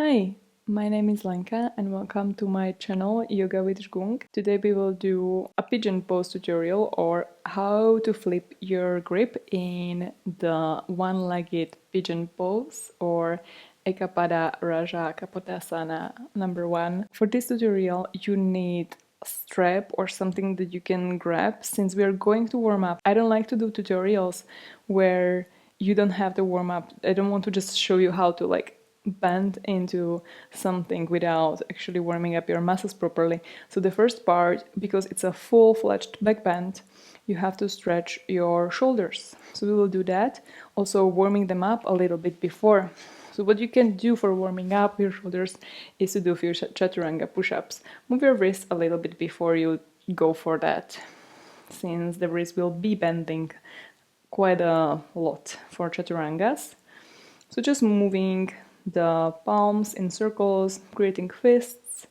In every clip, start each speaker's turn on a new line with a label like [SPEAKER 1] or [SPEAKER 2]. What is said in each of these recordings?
[SPEAKER 1] Hi, my name is Lenka and welcome to my channel Yoga with Jgung. Today we will do a pigeon pose tutorial or how to flip your grip in the one-legged pigeon pose or Ekapada Raja Kapotasana #1. For this tutorial you need a strap or something that you can grab since we are going to warm up. I don't like to do tutorials where you don't have to warm up. I don't want to just show you how to bend into something without actually warming up your muscles properly. So the first part, because it's a full-fledged back bend, you have to stretch your shoulders. So we will do that, also warming them up a little bit before. So what you can do for warming up your shoulders is to do a few chaturanga push-ups. Move your wrists a little bit before you go for that, since the wrist will be bending quite a lot for chaturangas. So just moving the palms in circles, creating fists.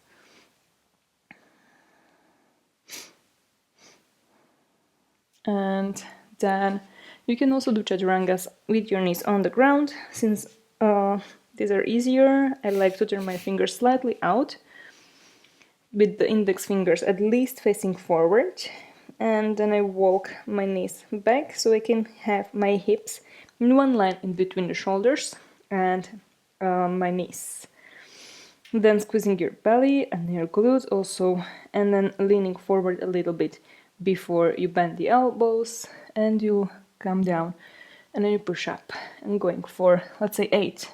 [SPEAKER 1] And then you can also do chaturangas with your knees on the ground. Since these are easier, I like to turn my fingers slightly out with the index fingers at least facing forward. And then I walk my knees back so I can have my hips in one line in between the shoulders and my knees. Then squeezing your belly and your glutes also, and then leaning forward a little bit before you bend the elbows and you come down and then you push up and going for, let's say, 8.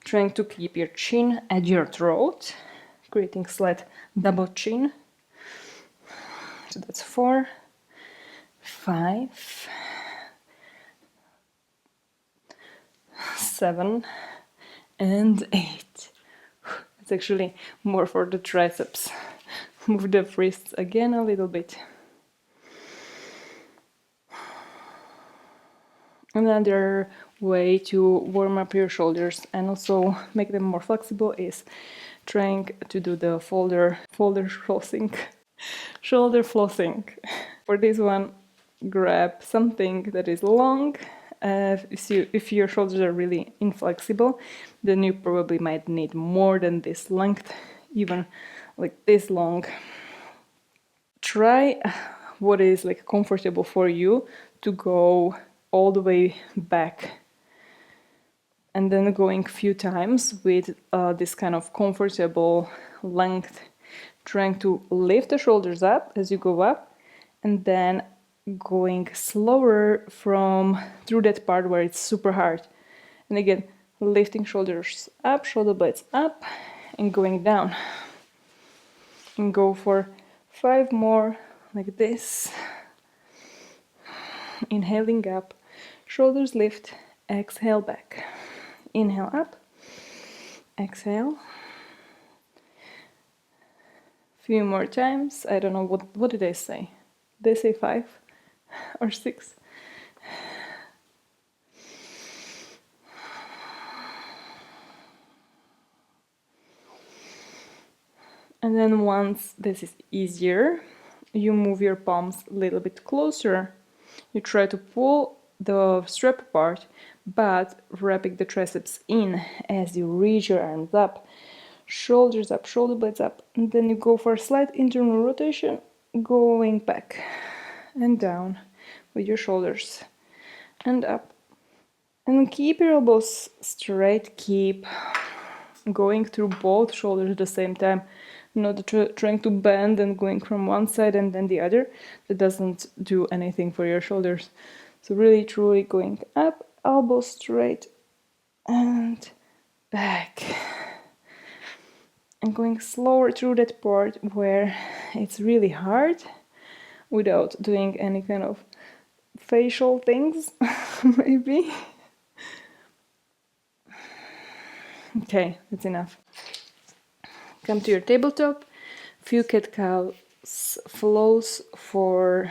[SPEAKER 1] Trying to keep your chin at your throat, creating slight double chin. So that's 4, 5, 7, and 8. It's actually more for the triceps. Move the wrists again a little bit. Another way to warm up your shoulders and also make them more flexible is trying to do the shoulder flossing. Shoulder flossing. For this one, grab something that is long. If your shoulders are really inflexible, then you probably might need more than this length, even like this long. Try what is comfortable for you to go all the way back and then going a few times with this kind of comfortable length, trying to lift the shoulders up as you go up and then going slower from through that part where it's super hard. And again, lifting shoulders up, shoulder blades up, and going down. And go for 5 more like this. Inhaling up, shoulders lift, exhale back. Inhale up, exhale. Few more times. I don't know what did they say? They say 5 or 6. And then once this is easier, you move your palms a little bit closer. You try to pull the strap apart, but wrapping the triceps in as you reach your arms up, shoulders up, shoulder blades up, and then you go for a slight internal rotation, going back and down with your shoulders and up. And keep your elbows straight, keep going through both shoulders at the same time, not trying to bend and going from one side and then the other. That doesn't do anything for your shoulders. So really truly going up, elbows straight and back. And going slower through that part where it's really hard without doing any kind of facial things, maybe. Okay, that's enough. Come to your tabletop. Few cat-cow flows for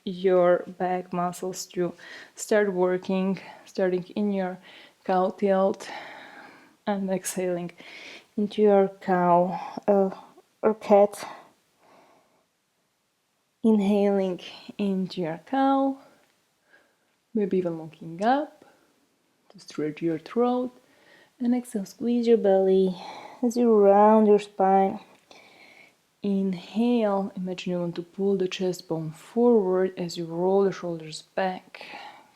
[SPEAKER 1] your back muscles to start working, starting in your cow tilt and exhaling into your cow or cat. Inhaling into your cow, maybe even looking up to stretch your throat. And exhale, squeeze your belly as you round your spine. Inhale, imagine you want to pull the chest bone forward as you roll the shoulders back,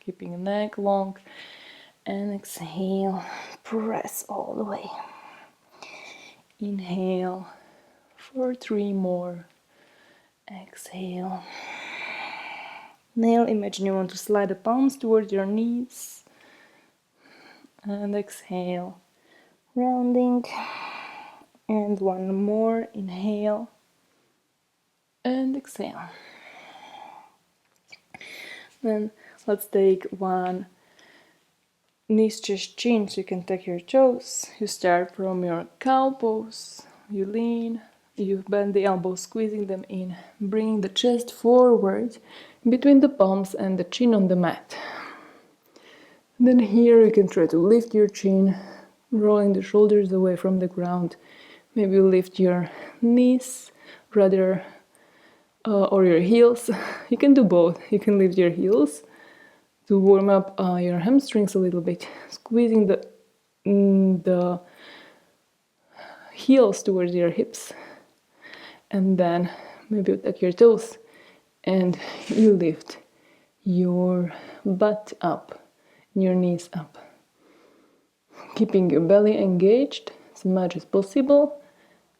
[SPEAKER 1] keeping the neck long. And exhale, press all the way. Inhale for 3 more. Exhale. Inhale, imagine you want to slide the palms towards your knees. And exhale, rounding. And 1 more, inhale. And exhale. Then let's take 1 knees, chest, chin, so you can take your toes. You start from your cow pose. You lean, you bend the elbows, squeezing them in, bringing the chest forward between the palms and the chin on the mat. Then here you can try to lift your chin, rolling the shoulders away from the ground. Maybe you lift your knees rather, or your heels. You can do both. You can lift your heels to warm up your hamstrings a little bit, squeezing the heels towards your hips. And then maybe you tuck your toes and you lift your butt up, your knees up. Keeping your belly engaged as much as possible.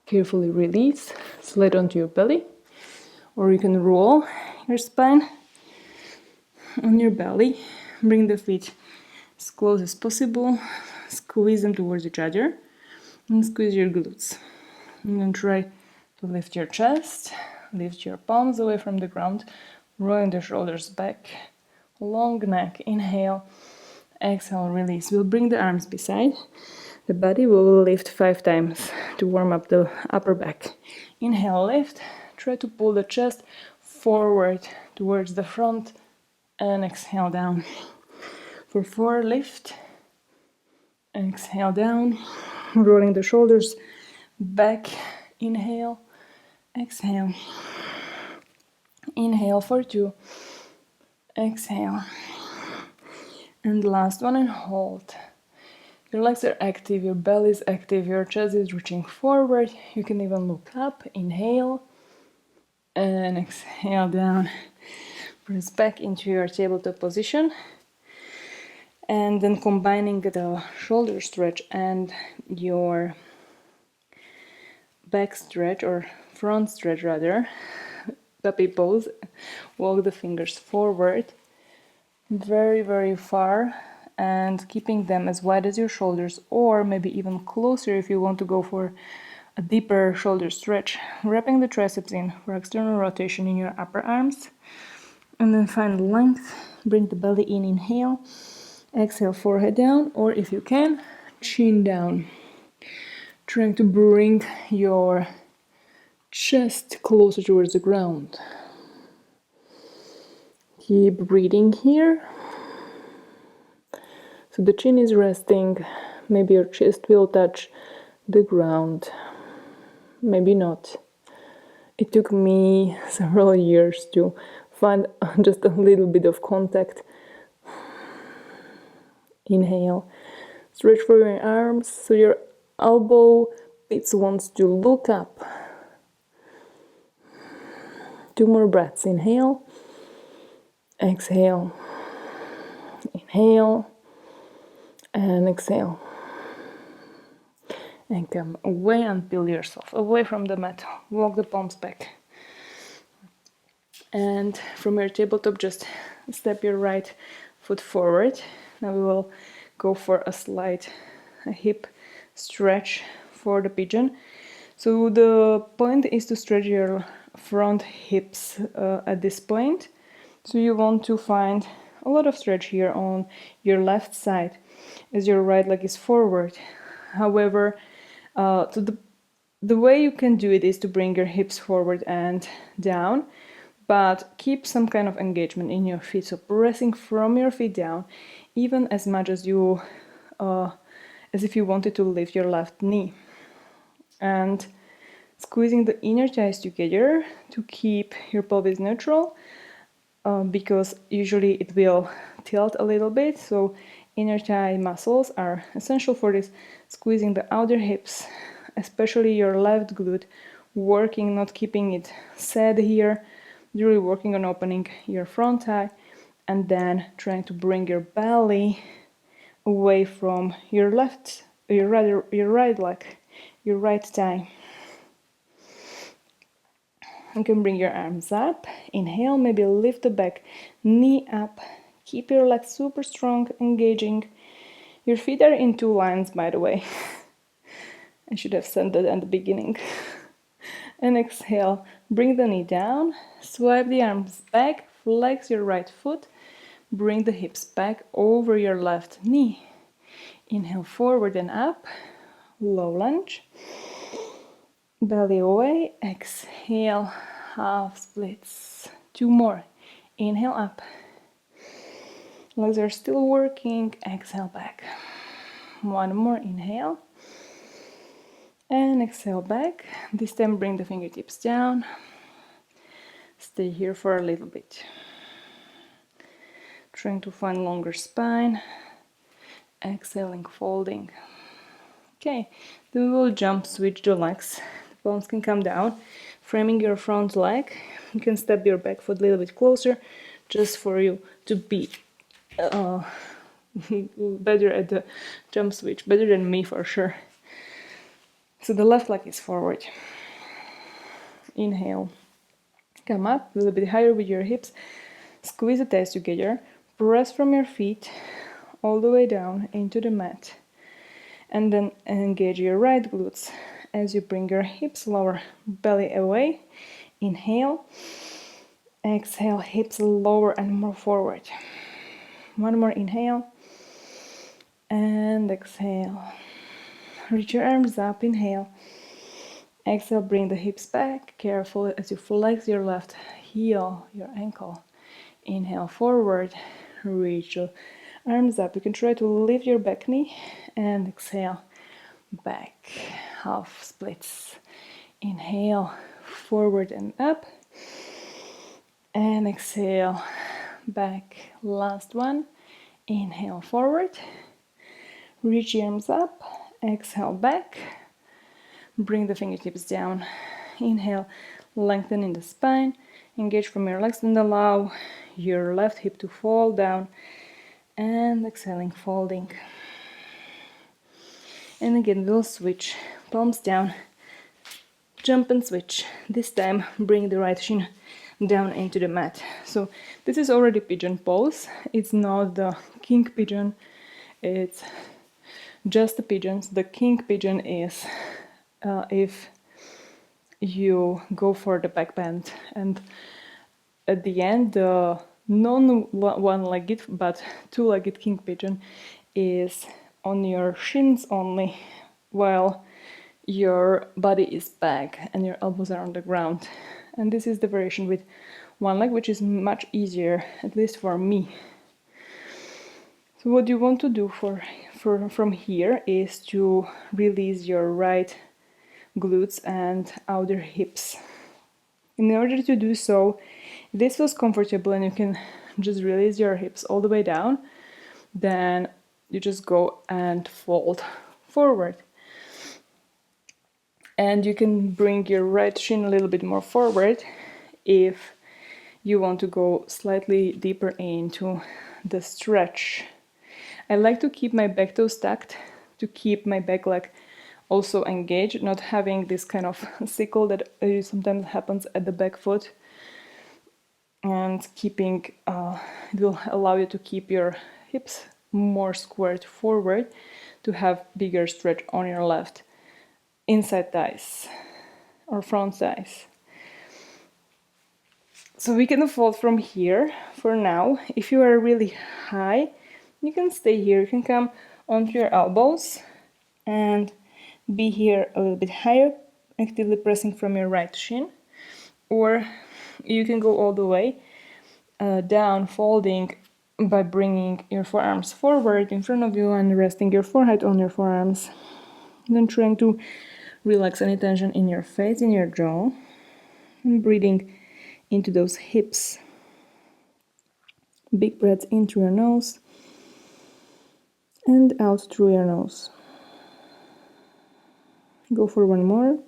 [SPEAKER 1] Carefully release, slide onto your belly. Or you can roll your spine on your belly. Bring the feet as close as possible. Squeeze them towards each other. And squeeze your glutes. And then try to lift your chest. Lift your palms away from the ground. Rolling the shoulders back. Long neck. Inhale. Exhale, release. We'll bring the arms beside the body. We will lift 5 times to warm up the upper back. Inhale, lift. Try to pull the chest forward towards the front. And exhale down. For 4, lift. Exhale down. Rolling the shoulders back. Inhale. Exhale. Inhale for 2. Exhale. And last one, and hold. Your legs are active, your belly is active, your chest is reaching forward. You can even look up. Inhale. And exhale down. Press back into your tabletop position. And then combining the shoulder stretch and your back stretch, or front stretch rather, puppy pose. Walk the fingers forward very far and keeping them as wide as your shoulders, or maybe even closer if you want to go for a deeper shoulder stretch. Wrapping the triceps in for external rotation in your upper arms. And then find length. Bring the belly in, inhale. Exhale, forehead down, or if you can, chin down. Trying to bring your chest closer towards the ground. Keep breathing here. So the chin is resting. Maybe your chest will touch the ground. Maybe not. It took me several years to find just a little bit of contact. Inhale. Stretch for your arms so your elbow pits wants to look up. 2 more breaths. Inhale. Exhale. Inhale. And exhale. And come away and peel yourself away from the mat. Walk the palms back. And from your tabletop, just step your right foot forward. Now we will go for a slight hip stretch for the pigeon. So the point is to stretch your front hips at this point. So you want to find a lot of stretch here on your left side as your right leg is forward. However, the way you can do it is to bring your hips forward and down, but keep some kind of engagement in your feet. So pressing from your feet down, even as much as you, as if you wanted to lift your left knee. And squeezing the inner thighs together to keep your pelvis neutral, because usually it will tilt a little bit. So inner thigh muscles are essential for this, squeezing the outer hips, especially your left glute, working, not keeping it sad here, really working on opening your front thigh, and then trying to bring your belly away from your right leg, your right thigh. You can bring your arms up, inhale, maybe lift the back knee up, keep your legs super strong, engaging. Your feet are in two lines, by the way. I should have said that at the beginning. And exhale, bring the knee down, swipe the arms back, flex your right foot, bring the hips back over your left knee. Inhale forward and up, low lunge. Belly away, exhale, half splits. Two more. Inhale up. Legs are still working, exhale back. One more, inhale. And exhale back. This time bring the fingertips down. Stay here for a little bit. Trying to find longer spine. Exhaling, folding. Okay, then we will jump, switch the legs. The palms can come down. Framing your front leg. You can step your back foot a little bit closer just for you to be better at the jump switch. Better than me for sure. So the left leg is forward. Inhale. Come up a little bit higher with your hips. Squeeze the thighs together. Press from your feet all the way down into the mat. And then engage your right glutes as you bring your hips lower, belly away. Inhale. Exhale, hips lower and more forward. One more inhale. And exhale. Reach your arms up, inhale. Exhale, bring the hips back. Careful as you flex your left heel, your ankle. Inhale forward, reach your arms up. You can try to lift your back knee and exhale, back, half splits. Inhale, forward and up. And exhale, back, last one. Inhale forward, reach your arms up, exhale back. Bring the fingertips down. Inhale, lengthen in the spine. Engage from your legs and allow your left hip to fall down. And exhaling, folding. And again, we'll switch. Palms down. Jump and switch. This time, bring the right shin down into the mat. So this is already pigeon pose. It's not the king pigeon. It's just the pigeons. The king pigeon is if you go for the back bend, and at the end the non-one-legged but two-legged king pigeon is on your shins only, while your body is back and your elbows are on the ground. And this is the variation with one leg, which is much easier, at least for me. So what you want to do from here is to release your right glutes and outer hips. In order to do so, this feels comfortable and you can just release your hips all the way down. Then you just go and fold forward. And you can bring your right shin a little bit more forward if you want to go slightly deeper into the stretch. I like to keep my back toes tucked to keep my back leg also engaged, not having this kind of sickle that sometimes happens at the back foot. And keeping, it will allow you to keep your hips more squared forward to have bigger stretch on your left inside thighs or front thighs. So we can fold from here for now. If you are really high, you can stay here. You can come onto your elbows and be here a little bit higher, actively pressing from your right shin. Or you can go all the way down, folding by bringing your forearms forward in front of you and resting your forehead on your forearms. Then trying to relax any tension in your face, in your jaw, and breathing into those hips. Big breaths in through your nose and out through your nose. Go for one more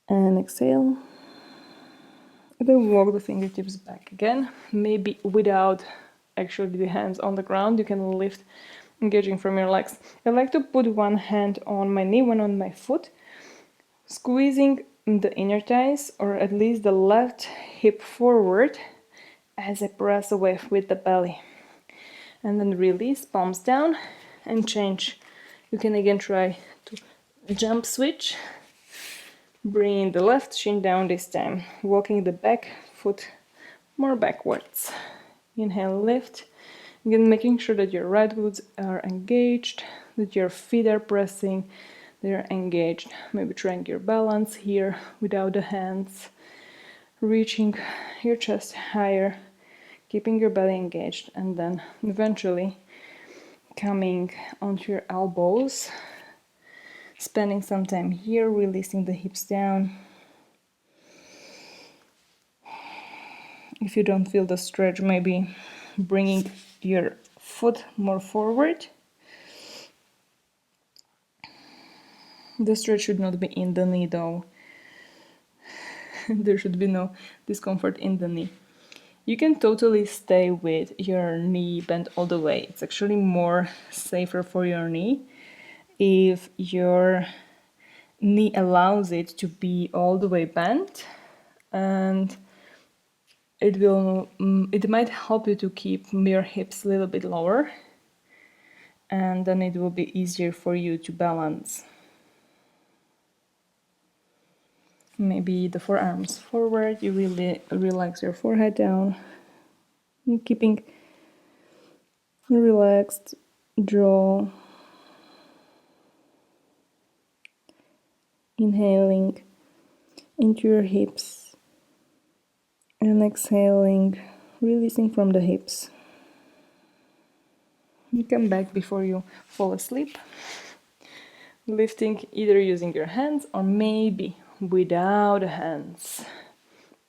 [SPEAKER 1] and exhale. Then walk the fingertips back again, maybe without actually the hands on the ground. You can lift, engaging from your legs. I like to put one hand on my knee, one on my foot, squeezing the inner thighs, or at least the left hip forward as I press away with the belly. And then release, palms down, and change. You can again try to jump switch. Bring the left shin down this time, walking the back foot more backwards. Inhale, lift. Again, making sure that your right glutes are engaged, that your feet are pressing, they're engaged. Maybe trying your balance here without the hands. Reaching your chest higher, keeping your belly engaged, and then eventually coming onto your elbows, spending some time here, releasing the hips down. If you don't feel the stretch, maybe bringing your foot more forward. The stretch should not be in the knee though. There should be no discomfort in the knee. You can totally stay with your knee bent all the way. It's actually more safer for your knee if your knee allows it to be all the way bent, and it might help you to keep your hips a little bit lower, and then it will be easier for you to balance. Maybe the forearms forward, you really relax your forehead down, and keeping relaxed jaw. Inhaling into your hips and exhaling, releasing from the hips. You come back before you fall asleep, lifting either using your hands or maybe without hands.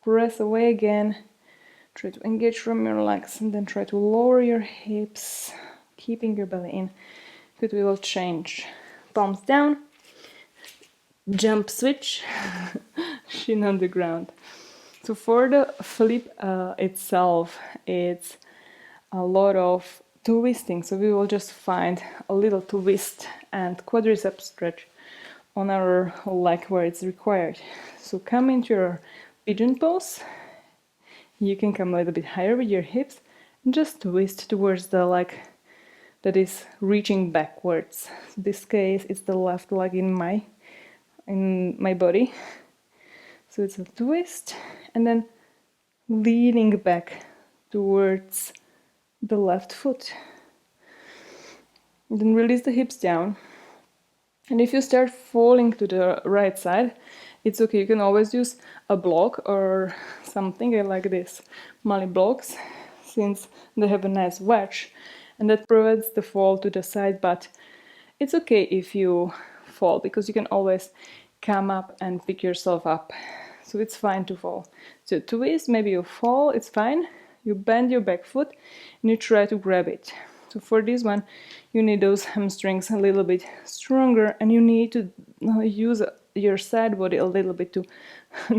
[SPEAKER 1] Press away again, try to engage from your legs, and then try to lower your hips, keeping your belly in. Good, we will change. Palms down, jump switch, shin on the ground. So for the flip itself, it's a lot of twisting. So we will just find a little twist and quadricep stretch on our leg where it's required. So come into your pigeon pose. You can come a little bit higher with your hips and just twist towards the leg that is reaching backwards. In this case, it's the left leg in my body. So it's a twist and then leaning back towards the left foot. And then release the hips down. And if you start falling to the right side, it's okay. You can always use a block or something. I like this Mali blocks since they have a nice wedge and that prevents the fall to the side, but it's okay if you fall because you can always come up and pick yourself up. So it's fine to fall. So twist, maybe you fall, it's fine. You bend your back foot and you try to grab it. So for this one, you need those hamstrings a little bit stronger and you need to use your side body a little bit to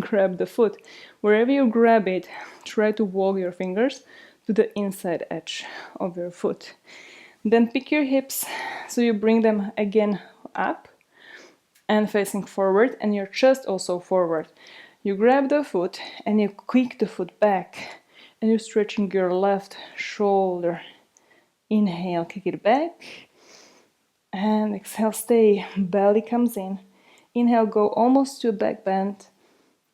[SPEAKER 1] grab the foot. Wherever you grab it, try to walk your fingers to the inside edge of your foot. Then pick your hips so you bring them again up and facing forward and your chest also forward. You grab the foot and you kick the foot back and you're stretching your left shoulder. Inhale, kick it back and exhale, stay, belly comes in. Inhale, go almost to a back bend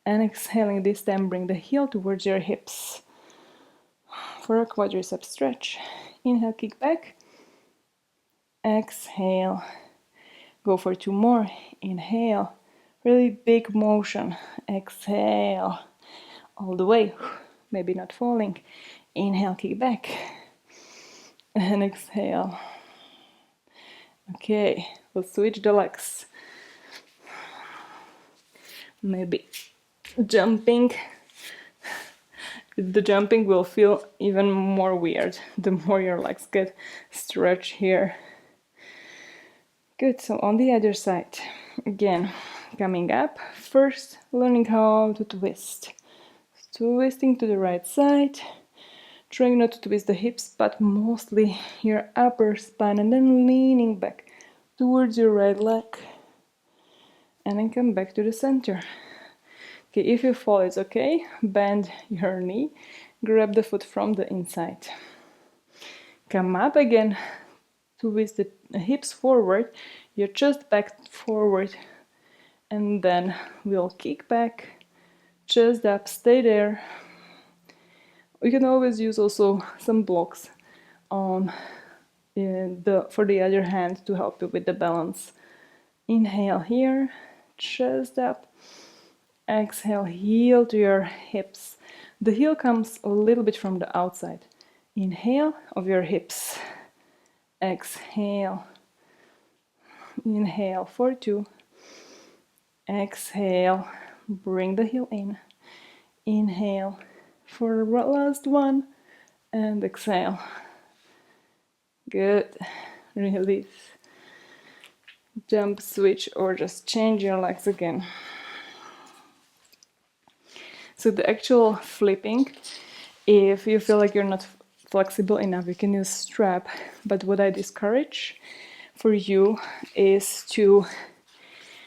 [SPEAKER 1] and exhaling this time bring the heel towards your hips for a quadricep stretch. Inhale, kick back, exhale, go for two more. Inhale, really big motion, exhale all the way, maybe not falling. Inhale, kick back and exhale. Okay, we'll switch the legs. Maybe jumping The jumping will feel even more weird the more your legs get stretched here. Good, so on the other side, again, coming up, first learning how to twist. Twisting to the right side, trying not to twist the hips, but mostly your upper spine, and then leaning back towards your right leg, and then come back to the center. Okay, if you fall, it's okay. Bend your knee, grab the foot from the inside. Come up again, twist the hips forward, your chest back forward, and then we'll kick back, chest up, stay there. We can always use also some blocks on for the other hand to help you with the balance. Inhale here, chest up. Exhale, heel to your hips. The heel comes a little bit from the outside. Inhale of your hips. Exhale. Inhale for 2. Exhale. Bring the heel in. Inhale for last 1. And exhale. Good. Release. Jump, switch, or just change your legs again. So the actual flipping, if you feel like you're not flexible enough, you can use strap. But what I discourage for you is to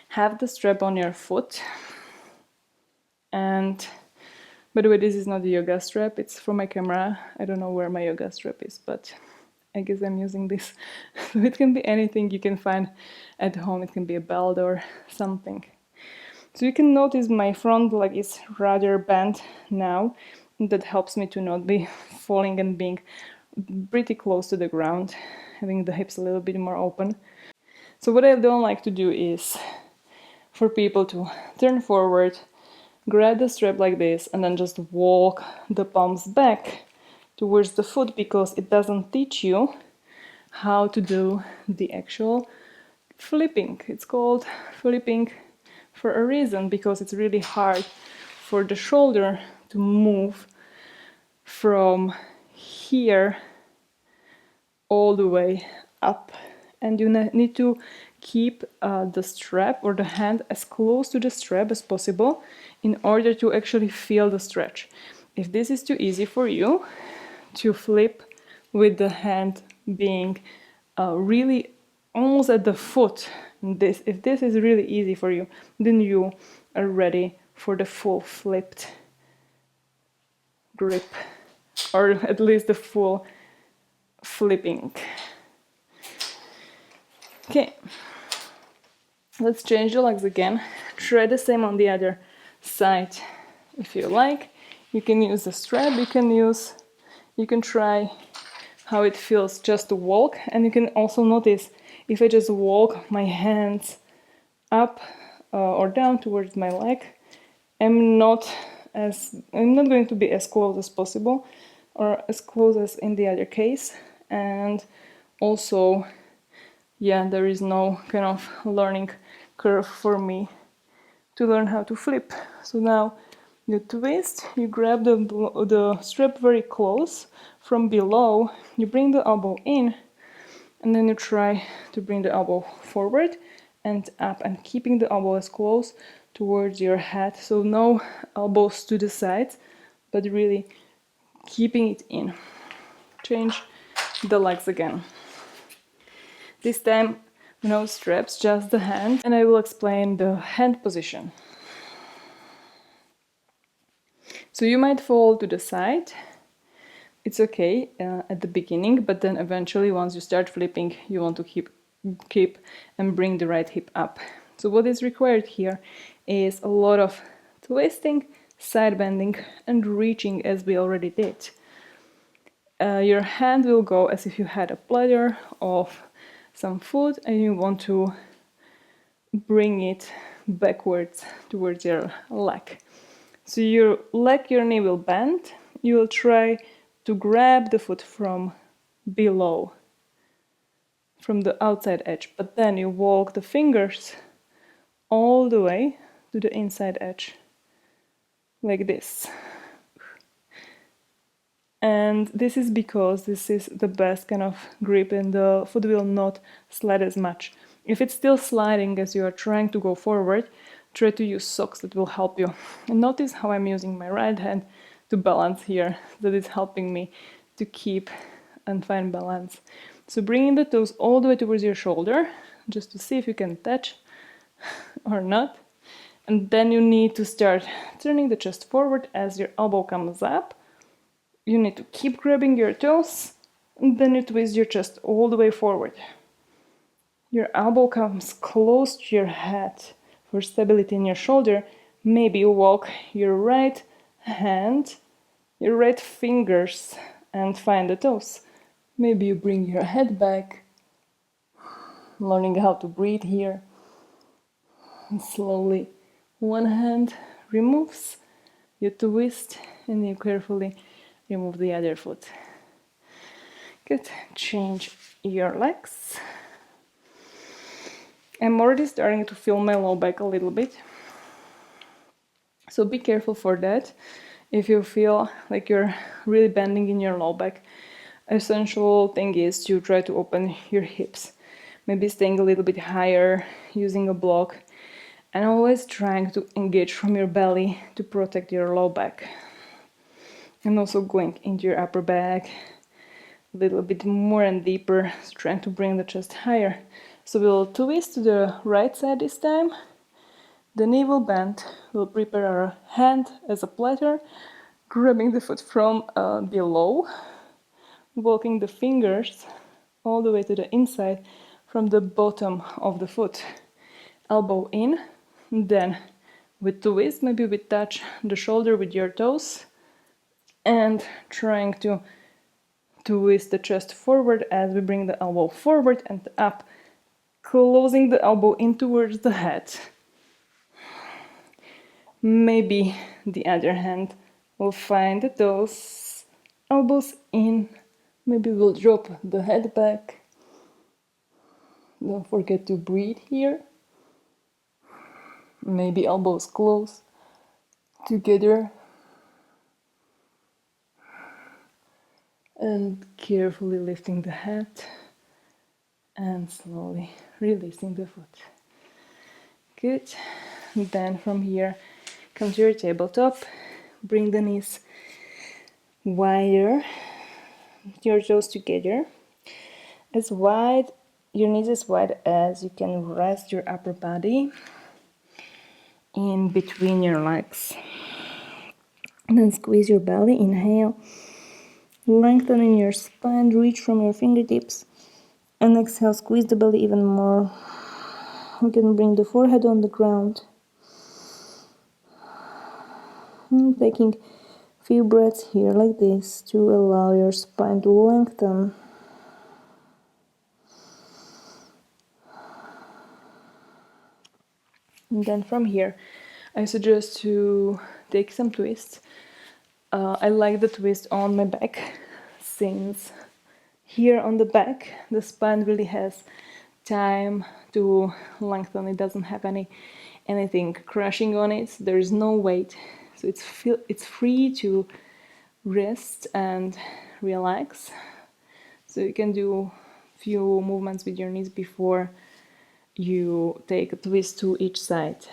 [SPEAKER 1] have the strap on your foot. And by the way, this is not the yoga strap, it's for my camera. I don't know where my yoga strap is, but I guess I'm using this. So it can be anything you can find at home. It can be a belt or something. So you can notice my front leg is rather bent now. That helps me to not be falling and being pretty close to the ground, having the hips a little bit more open. So what I don't like to do is for people to turn forward, grab the strap like this, and then just walk the palms back towards the foot, because it doesn't teach you how to do the actual flipping. It's called flipping for a reason, because it's really hard for the shoulder to move from here all the way up, and you need to keep the strap or the hand as close to the strap as possible in order to actually feel the stretch. If this is too easy for you to flip with the hand being really almost at the foot, if this is really easy for you, then you are ready for the full flipped grip, or at least the full flipping. Okay, let's change the legs again. Try the same on the other side if you like. You can use the strap, you can try how it feels just to walk, and you can also notice if I just walk my hands up or down towards my leg, I'm not going to be as close as possible, or as close as in the other case. And also, yeah, there is no kind of learning curve for me to learn how to flip. So now you twist, you grab the strap very close from below, you bring the elbow in, and then you try to bring the elbow forward and up, and keeping the elbow as close towards your head. So no elbows to the sides, but really keeping it in. Change the legs again. This time, no straps, just the hand, and I will explain the hand position. So you might fall to the side. It's okay at the beginning, but then eventually, once you start flipping, you want to keep and bring the right hip up. So what is required here is a lot of twisting, side bending, and reaching, as we already did. Your hand will go as if you had a platter of some food, and you want to bring it backwards towards your leg. So your knee will bend. You will try to grab the foot from below, from the outside edge, but then you walk the fingers all the way to the inside edge, like this. And this is because this is the best kind of grip and the foot will not slide as much. If it's still sliding as you are trying to go forward, try to use socks that will help you. And notice how I'm using my right hand to balance here. That is helping me to keep and find balance. So bringing the toes all the way towards your shoulder, just to see if you can touch or not. And then you need to start turning the chest forward as your elbow comes up. You need to keep grabbing your toes, and then you twist your chest all the way forward. Your elbow comes close to your head for stability in your shoulder. Maybe you walk your right hand, your right fingers, and find the toes. Maybe you bring your head back, learning how to breathe here. And slowly, one hand removes, you twist, and you carefully remove the other foot. Good. Change your legs. I'm already starting to feel my low back a little bit. So be careful for that. If you feel like you're really bending in your low back, essential thing is to try to open your hips. Maybe staying a little bit higher, using a block, and always trying to engage from your belly to protect your low back. And also going into your upper back a little bit more and deeper, trying to bring the chest higher. So we'll twist to the right side this time. The knee will bend. We'll prepare our hand as a platter, grabbing the foot from below, walking the fingers all the way to the inside from the bottom of the foot. Elbow in, then with twist, maybe we touch the shoulder with your toes and trying to twist the chest forward as we bring the elbow forward and up, closing the elbow in towards the head. Maybe the other hand will find the toes, elbows in. Maybe we'll drop the head back. Don't forget to breathe here. Maybe elbows close together. And carefully lifting the head and slowly releasing the foot. Good. Then from here, come to your tabletop. Bring the knees wider, your toes together. As wide, your knees as wide as you can rest your upper body in between your legs. And then squeeze your belly, inhale. Lengthening your spine, reach from your fingertips. And exhale, squeeze the belly even more. You can bring the forehead on the ground. And taking a few breaths here like this to allow your spine to lengthen. And then from here, I suggest to take some twists. I like the twist on my back, since here on the back, the spine really has time to lengthen. It doesn't have anything crushing on it. There is no weight, so it's free to rest and relax. So you can do a few movements with your knees before you take a twist to each side.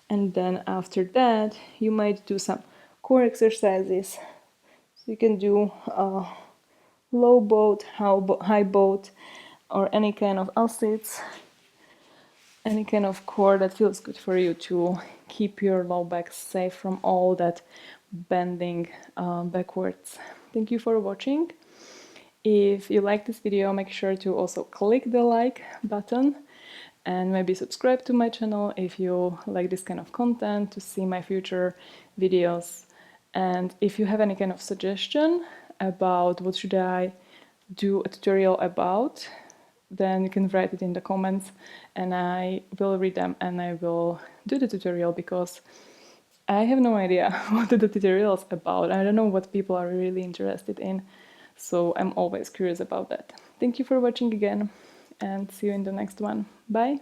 [SPEAKER 1] And then after that, you might do some core exercises. So you can do a low boat, high boat, or any kind of L-sits, any kind of core that feels good for you to keep your low back safe from all that bending backwards. Thank you for watching. If you like this video, make sure to also click the like button and maybe subscribe to my channel if you like this kind of content, to see my future videos. And if you have any kind of suggestion about what should I do a tutorial about, then you can write it in the comments and I will read them and I will do the tutorial, because I have no idea what the tutorial is about. I don't know what people are really interested in, so I'm always curious about that. Thank you for watching again and see you in the next one. Bye!